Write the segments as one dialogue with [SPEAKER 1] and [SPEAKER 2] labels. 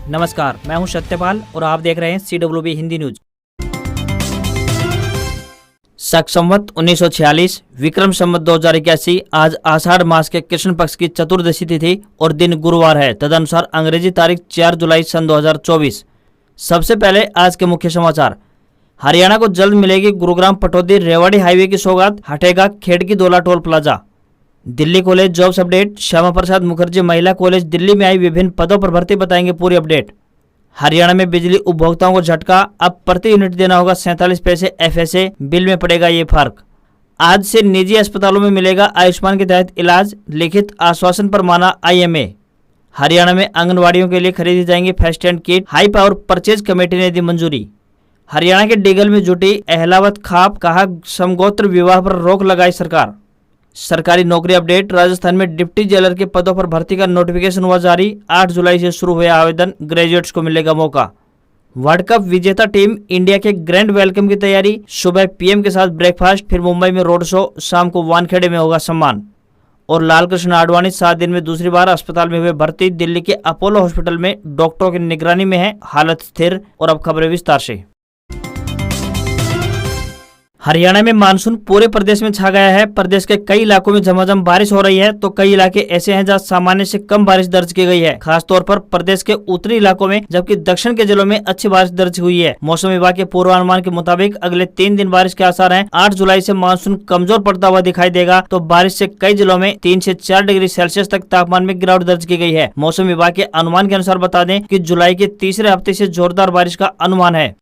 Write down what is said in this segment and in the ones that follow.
[SPEAKER 1] नमस्कार, मैं हूं सत्यपाल और आप देख रहे हैं CWB हिंदी न्यूज। शक संवत 1946 विक्रम संवत 2081 आज आषाढ़ मास के कृष्ण पक्ष की चतुर्दशी तिथि और दिन गुरुवार है। तदनुसार अंग्रेजी तारीख 4 जुलाई सन 2024। सबसे पहले आज के मुख्य समाचार। हरियाणा को जल्द मिलेगी गुरुग्राम पटौदी रेवाड़ी हाईवे की सौगात, हटेगा Kherki Daula toll plaza. Delhi college jobs update. Shyama Prasad Mukherjee महिला कॉलेज दिल्ली में आई विभिन्न पदों पर भर्ती, बताएंगे पूरी अपडेट। हरियाणा में बिजली उपभोक्ताओं को झटका, अब प्रति यूनिट देना होगा 47 पैसे FSA, बिल में पड़ेगा ये फर्क। आज से निजी अस्पतालों में मिलेगा आयुष्मान के तहत इलाज, लिखित आश्वासन पर माना IMA। हरियाणा में आंगनवाड़ियों के लिए खरीदी जाएंगी first aid kit, high power purchase committee ने दी मंजूरी। हरियाणा के डिगल में जुटी अहलावत खाप, कहा समगोत्र विवाह पर रोक लगाई सरकार। सरकारी नौकरी अपडेट। राजस्थान में डिप्टी जेलर के पदों पर भर्ती का नोटिफिकेशन हुआ जारी। 8 जुलाई से शुरू हुआ आवेदन, ग्रेजुएट्स को मिलेगा मौका। वर्ल्ड कप विजेता टीम इंडिया के ग्रैंड वेलकम की तैयारी। सुबह PM के साथ ब्रेकफास्ट, फिर मुंबई में रोड शो, शाम को वानखेड़े में होगा सम्मान। और लाल कृष्ण आडवाणी 7 दिन में दूसरी बार अस्पताल में हुए भर्ती। दिल्ली के अपोलो हॉस्पिटल में डॉक्टरों की निगरानी में है, हालत स्थिर। और अब खबरें विस्तार से। हरियाणा में मानसून पूरे प्रदेश में छा गया है। प्रदेश के कई इलाकों में झमाझम बारिश हो रही है, तो कई इलाके ऐसे हैं जहां सामान्य से कम बारिश दर्ज की गई है, खासतौर पर प्रदेश के उत्तरी इलाकों में, जबकि दक्षिण के जिलों में अच्छी बारिश दर्ज हुई है। मौसम विभाग के पूर्वानुमान के मुताबिक अगले 3 दिन बारिश के आसार हैं। 8 जुलाई से मानसून कमजोर पड़ता हुआ दिखाई देगा, तो बारिश से कई जिलों में 3 से 4 डिग्री सेल्सियस तक तापमान में गिरावट दर्ज की गई है। मौसम विभाग के अनुमान के अनुसार बता दें कि जुलाई के तीसरे हफ्ते से जोरदार बारिश का अनुमान है।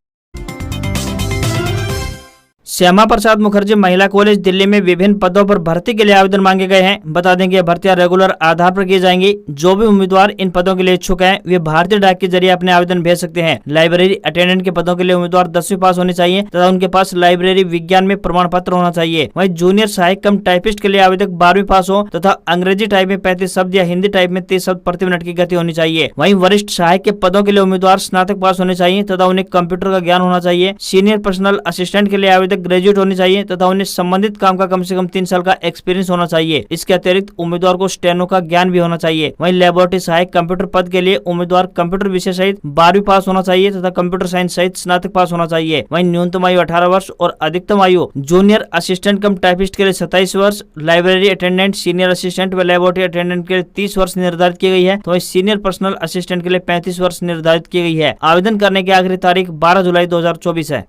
[SPEAKER 1] श्यामा प्रसाद मुखर्जी महिला कॉलेज दिल्ली में विभिन्न पदों पर भर्ती के लिए आवेदन मांगे गए हैं। बता दें कि भर्तियां रेगुलर आधार पर की जाएंगी। जो भी उम्मीदवार इन पदों के लिए इच्छुक हैं, वे भारतीय डाक के जरिए अपने आवेदन भेज सकते हैं। लाइब्रेरी अटेंडेंट के पदों के लिए उम्मीदवार 10वीं पास होनी चाहिए तथा उनके पास लाइब्रेरी विज्ञान में प्रमाण पत्र होना चाहिए। वहीं जूनियर सहायक कम टाइपिस्ट के लिए आवेदक 12वीं पास हो तथा अंग्रेजी टाइप में 35 शब्द या हिंदी टाइप में 30 शब्द प्रति मिनट की गति होनी चाहिए। वहीं वरिष्ठ सहायक के पदों के लिए उम्मीदवार स्नातक पास होने चाहिए तथा उन्हें कंप्यूटर का ज्ञान होना चाहिए। सीनियर पर्सनल असिस्टेंट के लिए आवेदक ग्रेजुएट होनी चाहिए तथा उन्हें संबंधित काम का कम से कम 3 साल का एक्सपीरियंस होना चाहिए। इसके अतिरिक्त उम्मीदवार को स्टेनो का ज्ञान भी होना चाहिए। वहीं लेबोरेटरी सहायक कंप्यूटर पद के लिए उम्मीदवार कंप्यूटर विषय सहित 12वीं पास होना चाहिए तथा कंप्यूटर साइंस सहित स्नातक पास होना चाहिए। वहीं न्यूनतम आयु 18 वर्ष और अधिकतम आयु जूनियर असिस्टेंट कम टाइपिस्ट के लिए 27 वर्ष, लाइब्रेरी अटेंडेंट, सीनियर असिस्टेंट व लेबोरेटरी अटेंडेंट के लिए 30 वर्ष निर्धारित की गई है, तो सीनियर पर्सनल असिस्टेंट के लिए 35 वर्ष निर्धारित की गई है। आवेदन करने की आखिरी तारीख 12 जुलाई 2024 है।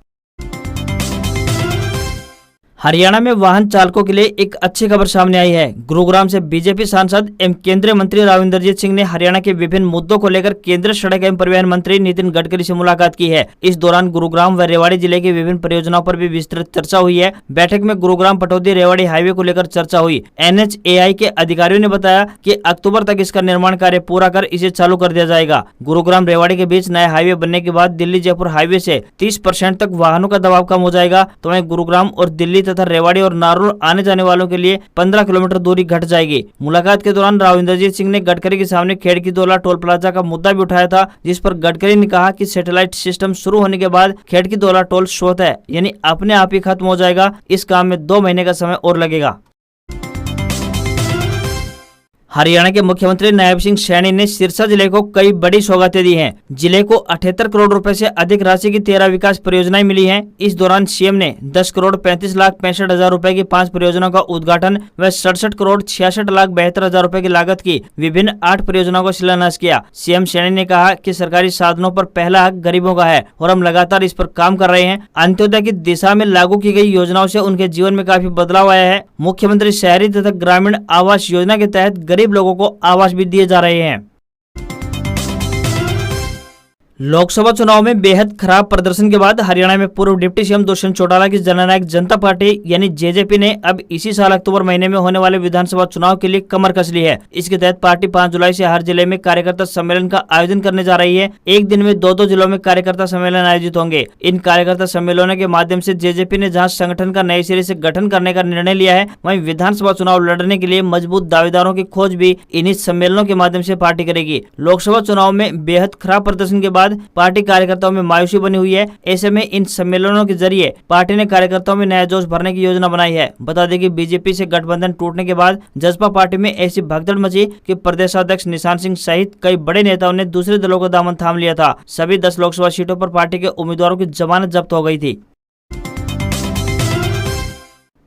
[SPEAKER 1] हरियाणा में वाहन चालकों के लिए एक अच्छी खबर सामने आई है। गुरुग्राम से बीजेपी सांसद एवं केंद्रीय मंत्री राव इंद्रजीत सिंह ने हरियाणा के विभिन्न मुद्दों को लेकर केंद्रीय सड़क एवं परिवहन मंत्री नितिन गडकरी से मुलाकात की है। इस दौरान गुरुग्राम व रेवाड़ी जिले की विभिन्न परियोजनाओं पर भी विस्तृत चर्चा हुई है। बैठक में गुरुग्राम पटौदी रेवाड़ी हाईवे को लेकर चर्चा हुई। NHAI के अधिकारियों ने बताया कि अक्टूबर तक इसका निर्माण कार्य पूरा कर इसे चालू कर दिया जाएगा। गुरुग्राम रेवाड़ी के बीच नया हाईवे बनने के बाद दिल्ली जयपुर हाईवे से 30% तक वाहनों का दबाव कम हो जाएगा, तो वहीं गुरुग्राम और दिल्ली तथा रेवाड़ी और नारोल आने जाने वालों के लिए 15 किलोमीटर दूरी घट जाएगी। मुलाकात के दौरान राव इंद्रजीत सिंह ने गडकरी के सामने खेड़की दोला टोल प्लाजा का मुद्दा भी उठाया था, जिस पर गडकरी ने कहा कि सैटेलाइट सिस्टम शुरू होने के बाद खेड़की दोला टोल स्वतः यानी अपने आप ही खत्म हो जाएगा। इस काम में 2 महीने का समय और लगेगा। हरियाणा के मुख्यमंत्री नायब सिंह सैनी ने सिरसा जिले को कई बड़ी सौगातें दी हैं। जिले को 78 करोड़ रुपए से अधिक राशि की 13 विकास परियोजनाएं मिली हैं। इस दौरान CM ने 10 करोड़ 35 लाख 65 हजार रुपए की 5 परियोजनाओं का उद्घाटन व 67 करोड़ 66 लाख 72 हजार रुपए की लागत की विभिन्न 8 परियोजनाओं का शिलान्यास किया। CM सैनी ने कहा कि सरकारी साधनों पर पहला हक गरीबों का है और हम लगातार इस पर काम कर रहे हैं। अंत्योदय की दिशा में लागू की गई योजनाओं से उनके जीवन में काफी बदलाव आया है। मुख्यमंत्री शहरी तथा ग्रामीण आवास योजना के तहत गरीब लोगों को आवास भी दिए जा रहे हैं। लोकसभा चुनाव में बेहद खराब प्रदर्शन के बाद हरियाणा में पूर्व डिप्टी CM दुष्यंत चौटाला की जननायक जनता पार्टी यानी JJP ने अब इसी साल अक्टूबर महीने में होने वाले विधानसभा चुनाव के लिए कमर कस ली है। इसके तहत पार्टी 5 जुलाई से हर जिले में कार्यकर्ता सम्मेलन का आयोजन करने जा रही है। एक दिन में 2-2 जिलों में कार्यकर्ता सम्मेलन आयोजित होंगे। इन कार्यकर्ता सम्मेलनों के माध्यम से JJP ने जहाँ संगठन का नए सिरे से गठन करने का निर्णय लिया है, वहीं विधानसभा चुनाव लड़ने के लिए मजबूत दावेदारों की खोज भी इन्हीं सम्मेलनों के माध्यम से पार्टी करेगी। लोकसभा चुनाव में बेहद खराब प्रदर्शन के बाद बाद पार्टी कार्यकर्ताओं में मायूसी बनी हुई है। ऐसे में इन सम्मेलनों के जरिए पार्टी ने कार्यकर्ताओं में नया जोश भरने की योजना बनाई है। बता दें कि बीजेपी से गठबंधन टूटने के बाद जसपा पार्टी में ऐसी भगदड़ मची कि प्रदेशाध्यक्ष निशान सिंह सहित कई बड़े नेताओं ने दूसरे दलों का दामन थाम लिया था। सभी 10 लोकसभा सीटों पर पार्टी के उम्मीदवारों की जमानत जब्त हो गई थी।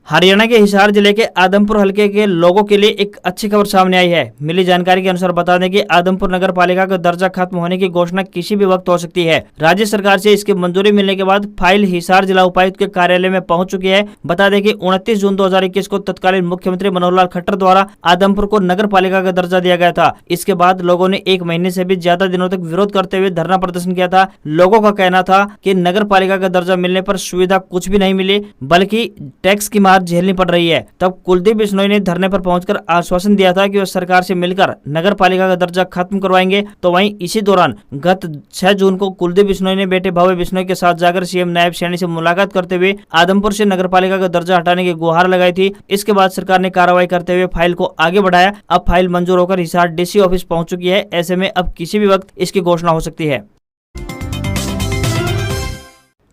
[SPEAKER 1] हरियाणा के हिसार जिले के आदमपुर हलके के लोगों के लिए एक अच्छी खबर सामने आई है। मिली जानकारी के अनुसार बता दें कि आदमपुर नगर पालिका का दर्जा खत्म होने की घोषणा किसी भी वक्त हो सकती है। राज्य सरकार से इसकी मंजूरी मिलने के बाद फाइल हिसार जिला उपायुक्त के कार्यालय में पहुंच चुकी है। बता दें कि 29 जून 2021 को तत्कालीन मुख्यमंत्री मनोहर लाल खट्टर द्वारा आदमपुर को नगर पालिका का दर्जा दिया गया था। इसके बाद लोगों ने 1 महीने से भी ज्यादा दिनों तक विरोध करते हुए धरना प्रदर्शन किया था। लोगों का कहना था कि नगर पालिका का दर्जा मिलने पर सुविधा कुछ भी नहीं मिली, बल्कि टैक्स की मार झेलनी पड़ रही है। तब कुलदीप बिश्नोई ने धरने पर पहुंचकर आश्वासन दिया था कि वह सरकार से मिलकर नगर पालिका का दर्जा खत्म करवाएंगे। तो वहीं इसी दौरान गत 6 जून को कुलदीप बिश्नोई ने बेटे भव्य बिश्नोई के साथ जाकर सीएम नायब सैनी से मुलाकात करते हुए आदमपुर से नगर पालिका का दर्जा हटाने की गुहार लगाई थी। इसके बाद सरकार ने कार्रवाई करते हुए फाइल को आगे बढ़ाया। अब फाइल मंजूर होकर हिसार डीसी ऑफिस पहुंच चुकी है। ऐसे में अब किसी भी वक्त इसकी घोषणा हो सकती है।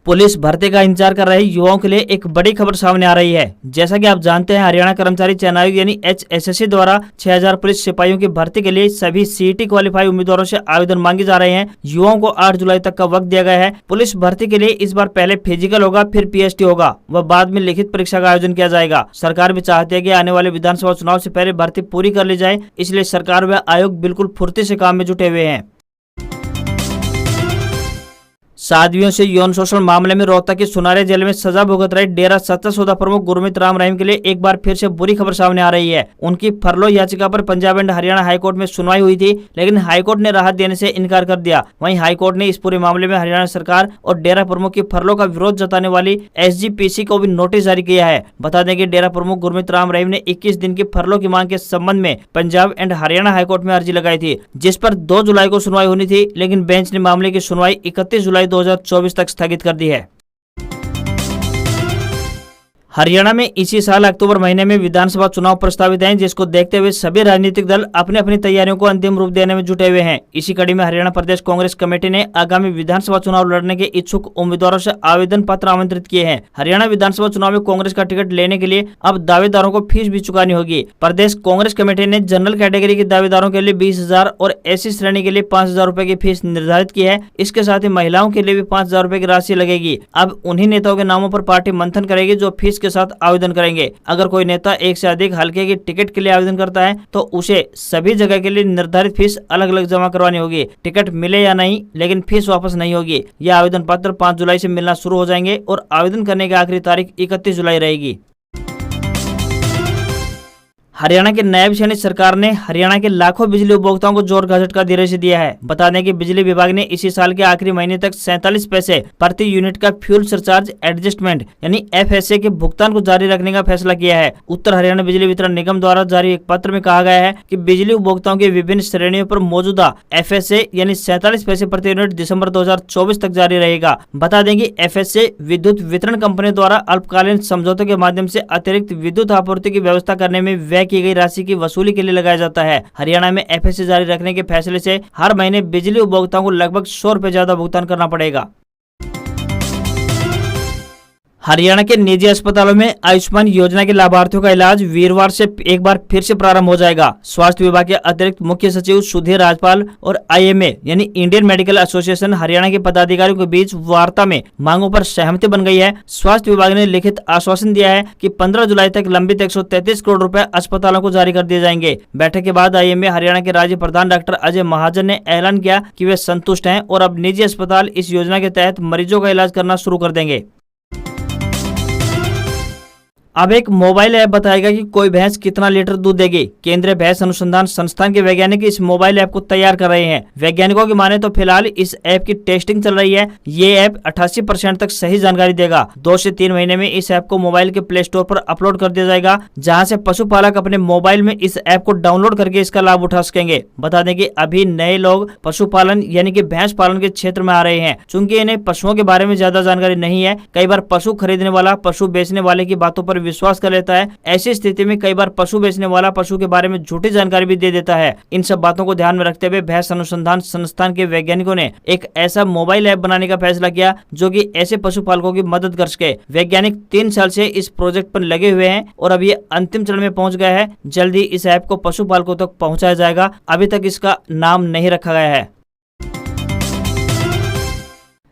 [SPEAKER 1] पुलिस भर्ती का इंतजार कर रहे युवाओं के लिए एक बड़ी खबर सामने आ रही है। जैसा कि आप जानते हैं, हरियाणा कर्मचारी चयन आयोग यानी HSSC द्वारा 6000 पुलिस सिपाहियों की भर्ती के लिए सभी CET क्वालिफाई उम्मीदवारों से आवेदन मांगे जा रहे हैं। युवाओं को 8 जुलाई तक का वक्त दिया गया है। पुलिस भर्ती के लिए इस बार पहले फिजिकल होगा, फिर PST होगा व बाद में लिखित परीक्षा का आयोजन किया जाएगा। सरकार भी चाहती है कि आने वाले विधानसभा चुनाव से पहले भर्ती पूरी कर ली जाए, इसलिए सरकार व आयोग बिल्कुल फुर्ती से काम में जुटे हुए हैं। साध्वियों से यौन शोषण मामले में रोहतक के सुनारे जेल में सजा भुगत रहे डेरा सच्चा सौदा प्रमुख गुरमीत राम रहीम के लिए एक बार फिर से बुरी खबर सामने आ रही है। उनकी फरलो याचिका पर पंजाब एंड हरियाणा हाईकोर्ट में सुनवाई हुई थी, लेकिन हाईकोर्ट ने राहत देने से इनकार कर दिया। वहीं हाईकोर्ट ने इस पूरे मामले में हरियाणा सरकार और डेरा प्रमुख की फरलो का विरोध जताने वाली SGPC को भी नोटिस जारी किया है। बता दें कि डेरा प्रमुख गुरमीत राम रहीम ने 21 दिन की फरलो की मांग के संबंध में पंजाब एंड हरियाणा हाईकोर्ट में अर्जी लगाई थी, जिस पर 2 जुलाई को सुनवाई होनी थी, लेकिन बेंच ने मामले की सुनवाई 31 जुलाई 2024 तक स्थगित कर दी है। हरियाणा में इसी साल अक्टूबर महीने में विधानसभा चुनाव प्रस्तावित हैं, जिसको देखते हुए सभी राजनीतिक दल अपनी अपनी तैयारियों को अंतिम रूप देने में जुटे हुए हैं। इसी कड़ी में हरियाणा प्रदेश कांग्रेस कमेटी ने आगामी विधानसभा चुनाव लड़ने के इच्छुक उम्मीदवारों से आवेदन पत्र आमंत्रित किए हैं। हरियाणा विधानसभा चुनाव में कांग्रेस का टिकट लेने के लिए अब दावेदारों को फीस भी चुकानी होगी। प्रदेश कांग्रेस कमेटी ने जनरल कैटेगरी के दावेदारों के लिए 20,000 और SC श्रेणी के लिए 5,000 रुपए की फीस निर्धारित की है। इसके साथ ही महिलाओं के लिए भी 5,000 रुपए की राशि लगेगी। अब उन्हीं नेताओं के नामों पर पार्टी मंथन करेगी जो फीस के साथ आवेदन करेंगे। अगर कोई नेता एक से अधिक हलके की टिकट के लिए आवेदन करता है तो उसे सभी जगह के लिए निर्धारित फीस अलग अलग जमा करवानी होगी। टिकट मिले या नहीं, लेकिन फीस वापस नहीं होगी। यह आवेदन पत्र 5 जुलाई से मिलना शुरू हो जाएंगे और आवेदन करने की आखिरी तारीख 31 जुलाई रहेगी। हरियाणा के नायब सैनी सरकार ने हरियाणा के लाखों बिजली उपभोक्ताओं को जोर का झटका धीरे से दिया है। बता दें कि बिजली विभाग ने इसी साल के आखिरी महीने तक 47 पैसे प्रति यूनिट का फ्यूल सरचार्ज एडजस्टमेंट यानी FSA के भुगतान को जारी रखने का फैसला किया है। उत्तर हरियाणा बिजली वितरण निगम द्वारा जारी एक पत्र में कहा गया है कि बिजली उपभोक्ताओं की विभिन्न श्रेणियों पर मौजूदा FSA यानी 47 पैसे प्रति यूनिट दिसंबर 2024 तक जारी रहेगा। बता दें कि FSA विद्युत वितरण कंपनी द्वारा अल्पकालीन समझौतों के माध्यम से अतिरिक्त विद्युत आपूर्ति की व्यवस्था करने में व्यय की गई राशि की वसूली के लिए लगाया जाता है। हरियाणा में FSA जारी रखने के फैसले से हर महीने बिजली उपभोक्ताओं को लगभग 100 रुपए ज्यादा भुगतान करना पड़ेगा। हरियाणा के निजी अस्पतालों में आयुष्मान योजना के लाभार्थियों का इलाज वीरवार से एक बार फिर से प्रारंभ हो जाएगा। स्वास्थ्य विभाग के अतिरिक्त मुख्य सचिव सुधीर राजपाल और IMA यानी इंडियन मेडिकल एसोसिएशन हरियाणा के पदाधिकारियों के बीच वार्ता में मांगों पर सहमति बन गई है। स्वास्थ्य विभाग ने लिखित आश्वासन दिया है कि 15 जुलाई तक लंबित 133 करोड़ रुपए अस्पतालों को जारी कर दिए जाएंगे। बैठक के बाद IMA हरियाणा के राज्य प्रधान डॉक्टर अजय महाजन ने ऐलान किया कि वे संतुष्ट हैं और अब निजी अस्पताल इस योजना के तहत मरीजों का इलाज करना शुरू कर देंगे। अब एक मोबाइल ऐप बताएगा कि कोई भैंस कितना लीटर दूध देगी। केंद्रीय भैंस अनुसंधान संस्थान के वैज्ञानिक इस मोबाइल ऐप को तैयार कर रहे हैं। वैज्ञानिकों की माने तो फिलहाल इस ऐप की टेस्टिंग चल रही है। ये ऐप 88% तक सही जानकारी देगा। 2 से 3 महीने में इस ऐप को मोबाइल के प्ले स्टोर पर अपलोड कर दिया जाएगा, जहाँ से पशुपालक अपने मोबाइल में इस ऐप को डाउनलोड करके इसका लाभ उठा सकेंगे। बता दें कि अभी नए लोग पशुपालन यानी कि भैंस पालन के क्षेत्र में आ रहे हैं। चूंकि इन्हें पशुओं के बारे में ज्यादा जानकारी नहीं है, कई बार पशु खरीदने वाला पशु बेचने वाले की बातों पर विश्वास कर लेता है। ऐसी स्थिति में कई बार पशु बेचने वाला पशु के बारे में झूठी जानकारी भी दे देता है। इन सब बातों को ध्यान में रखते हुए भैंस अनुसंधान संस्थान के वैज्ञानिकों ने एक ऐसा मोबाइल ऐप बनाने का फैसला किया जो कि ऐसे पशुपालकों की मदद कर सके। वैज्ञानिक 3 साल से इस प्रोजेक्ट पर लगे हुए हैं और अब ये अंतिम चरण में पहुंच गया है। जल्दी इस ऐप को पशुपालकों तक पहुंचाया जाएगा। अभी तक इसका नाम नहीं रखा गया है।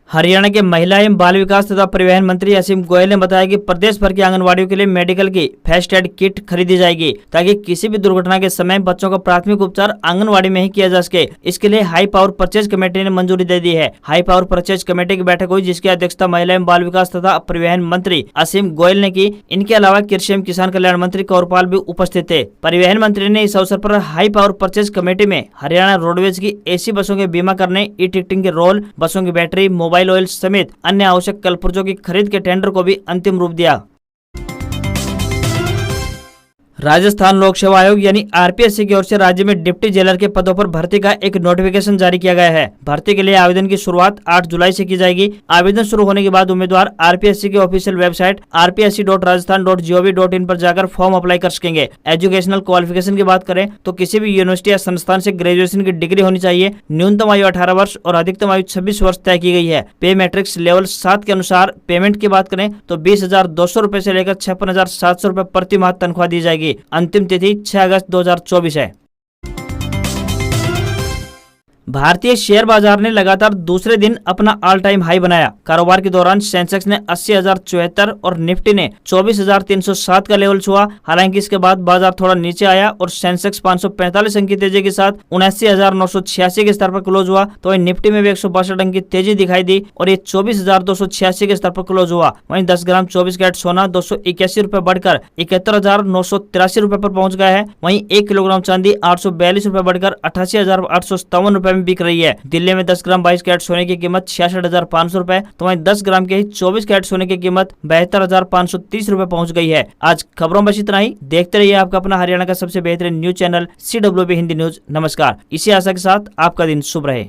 [SPEAKER 1] हरियाणा के महिला एवं बाल विकास तथा परिवहन मंत्री असीम गोयल ने बताया कि प्रदेश भर की आंगनबाड़ियों के लिए मेडिकल की फर्स्ट एड किट खरीदी जाएगी ताकि किसी भी दुर्घटना के समय बच्चों का प्राथमिक उपचार आंगनबाड़ी में ही किया जा सके। इसके लिए हाई पावर परचेज कमेटी ने मंजूरी दे दी है। हाई पावर परचेज कमेटी की बैठक हुई जिसकी अध्यक्षता महिला एवं बाल विकास तथा परिवहन मंत्री असीम गोयल ने की। इनके अलावा कृषि एवं किसान कल्याण मंत्री कौरपाल भी उपस्थित थे। परिवहन मंत्री ने इस अवसर पर हाई पावर परचेज कमेटी में हरियाणा रोडवेज की एसी बसों के बीमा करने, ई टिकटिंग के रोल, बसों की बैटरी, मोबाइल ऑयल समेत अन्य आवश्यक कलपुर्जों की खरीद के टेंडर को भी अंतिम रूप दिया। राजस्थान लोक सेवा आयोग यानी आरपीएससी की ओर से राज्य में डिप्टी जेलर के पदों पर भर्ती का एक नोटिफिकेशन जारी किया गया है। भर्ती के लिए आवेदन की शुरुआत 8 जुलाई से की जाएगी। आवेदन शुरू होने के बाद उम्मीदवार आरपीएससी की ऑफिशियल वेबसाइट rpsc.rajasthan.gov.in पर जाकर फॉर्म अप्लाई कर सकेंगे। एजुकेशनल क्वालिफिकेशन की बात करें तो किसी भी यूनिवर्सिटी या संस्थान से ग्रेजुएशन की डिग्री होनी चाहिए। न्यूनतम आयु 18 वर्ष और अधिकतम आयु 26 वर्ष तय की गई है। पे मैट्रिक्स लेवल 7 के अनुसार पेमेंट की बात करें तो 20,200 रुपए से लेकर 56,700 रुपए प्रति माह तनख्वाह दी जाएगी। अंतिम तिथि 6 अगस्त 2024 है। भारतीय शेयर बाजार ने लगातार दूसरे दिन अपना ऑल टाइम हाई बनाया। कारोबार के दौरान सेंसेक्स ने 80,074 और निफ्टी ने 24,307 का लेवल छुआ। हालांकि इसके बाद बाजार थोड़ा नीचे आया और सेंसेक्स 545 अंक की तेजी के साथ 79,986 के स्तर पर क्लोज हुआ। तो वहीं निफ्टी में भी 162 अंक की तेजी दिखाई दी और ये 24,286 के स्तर पर क्लोज हुआ। वहीं 10 ग्राम 24 कैरेट सोना 281 रुपए बढ़कर 71,983 रुपए पर पहुंच गया है। वहीं 1 किलोग्राम चांदी 842 रुपए बढ़कर 88,857 रुपए में बिक रही है। दिल्ली में 10 ग्राम 22 कैरेट सोने की कीमत 66,500 रुपए, तो वहीं 10 ग्राम के ही 24 कैरेट सोने की कीमत 72,530 रुपए पहुंच गई है। आज खबरों में इतना ही। देखते रहिए आपका अपना हरियाणा का सबसे बेहतरीन news channel CWB Hindi news. नमस्कार। इसी आशा के साथ आपका दिन शुभ रहे।